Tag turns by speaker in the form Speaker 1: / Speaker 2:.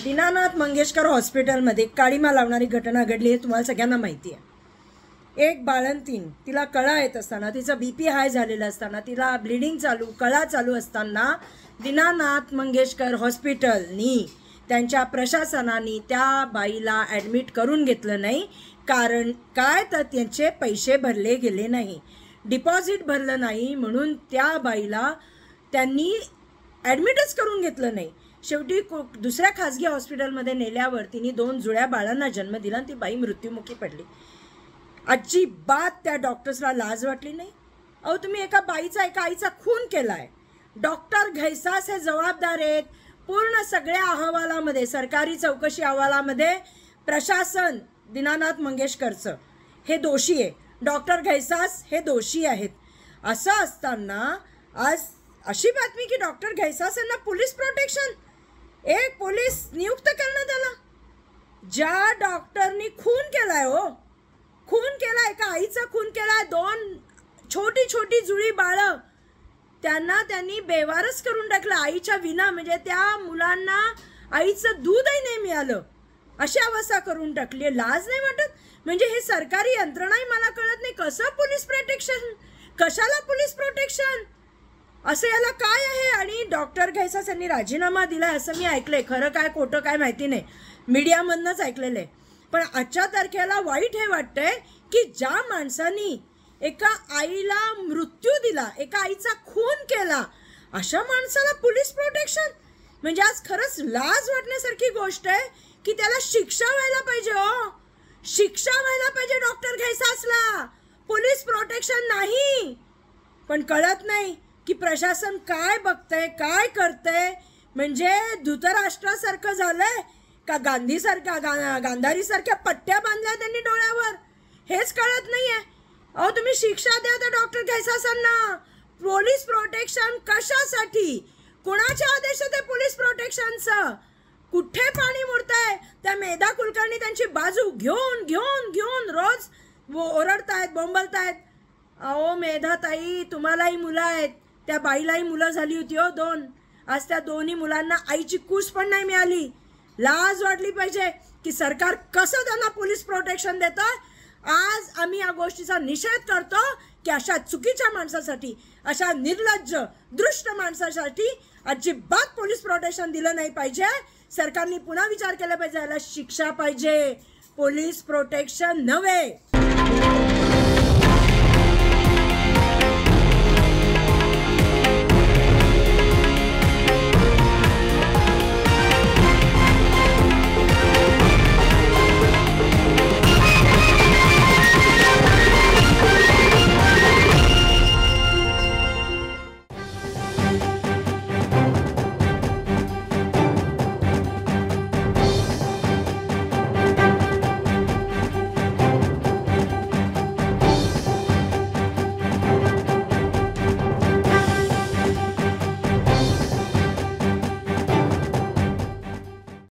Speaker 1: दीनानाथ मंगेशकर हॉस्पिटलमध्ये काळीमा लावणारी घटना घडली हे तुम्हाला सगळ्यांना माहिती आहे। एक बाळंतीण, तिला कळा येत असताना, तिचा BP हाय झालेला असताना, तिला ब्लिडिंग चालू, कळा चालू असताना दीनानाथ मंगेशकर हॉस्पिटलनी त्यांच्या प्रशासनाने त्या बाईला ॲडमिट करून घेतलं नाही। कारण काय तर त्यांचे पैसे भरले गेले नाही, डिपॉझिट भरलं नाही, म्हणून त्या बाईला त्यांनी ॲडमिटच करून घेतलं नाही। शेवटी दुसऱ्या खाजगी हॉस्पिटलमध्ये नेल्यावर तिने 2 जुळ्या बाळांना जन्म दिला आणि ती बाई मृत्युमुखी पडली। अजिबात त्या डॉक्टर्सला लाज वाटली नाही। अहो, तुम्ही एका बाईचा, एका आईचा खून केलाय। डॉक्टर घैसास हे जबाबदार आहेत। पूर्ण सगळ्या अहवालामध्ये, सरकारी चौकशी अहवालामध्ये प्रशासन दीनानाथ मंगेशकरचं हे दोषी आहे, डॉक्टर घैसास हे दोषी आहेत। असं असताना आज अशी बातमी की डॉक्टर घैसास यांना पोलीस प्रोटेक्शन, एक पोलीस नियुक्त करण्यात आला। ज्या डॉक्टरनी खून केलाय, हो खून केलाय, एका आईचा खून केलाय, 2 छोटी छोटी जुळी बाळं, त्यांनी बेवारस करून टाकलं आईच्या विना। म्हणजे त्या मुलांना आईचं दूधही नाही मिळालं, अशी अवस्था करून टाकली। लाज नाही वाटत? म्हणजे हे सरकारी यंत्रणाही मला कळत नाही, कसं पोलीस प्रोटेक्शन, कशाला पोलीस प्रोटेक्शन, असं याला काय आहे? आणि डॉक्टर घैसास यांनी राजीनामा दिलाय असं मी ऐकलंय, खरं काय खोटं काय माहिती नाही, मीडियामधनंच ऐकलेलं आहे। पण आजच्या तारखेला वाईट हे वाटतंय की ज्या माणसानी एका आईला मृत्यू दिला, एका आईचा खून केला, अशा माणसाला पोलीस प्रोटेक्शन, म्हणजे आज खरंच लाज वाटण्यासारखी गोष्ट आहे की त्याला शिक्षा व्हायला पाहिजे। हो, शिक्षा व्हायला पाहिजे डॉक्टर घैसासला, पोलीस प्रोटेक्शन नाही। पण कळत नाही की प्रशासन काय बघतंय, काय करतंय, म्हणजे धृतराष्ट्रासारखं झालंय का गांधारीसारख्या पट्ट्या बांधल्या त्यांनी डोळ्यावर, हेच कळत नाहीये। अहो, तुम्ही शिक्षा द्या त्या डॉक्टर घैसासांना। पोलीस प्रोटेक्शन कशासाठी, कोणाच्या आदेशात आहे पोलीस प्रोटेक्शनचं? कुठे पाणी मुरतंय? त्या मेधा कुलकर्णी त्यांची बाजू घेऊन घेऊन घेऊन रोज ओरडतायत, बोंबलतायत। अहो मेधाताई, तुम्हालाही मुलं आहेत, त्या बाईलाही मुलं झाली होती हो 2, आज त्या दोन्ही मुलांना आईची कूस पण नाही मिळाली। लाज वाटली पाहिजे की सरकार कसं त्यांना पोलीस प्रोटेक्शन देतं। आज आम्ही या गोष्टीचा निषेध करतो की अशा चुकीच्या माणसासाठी, अशा निर्लज्ज दृष्ट माणसासाठी अजिबात पोलीस प्रोटेक्शन दिलं नाही पाहिजे। सरकारने पुन्हा विचार केला पाहिजे, याला शिक्षा पाहिजे, पोलीस प्रोटेक्शन नव्हे।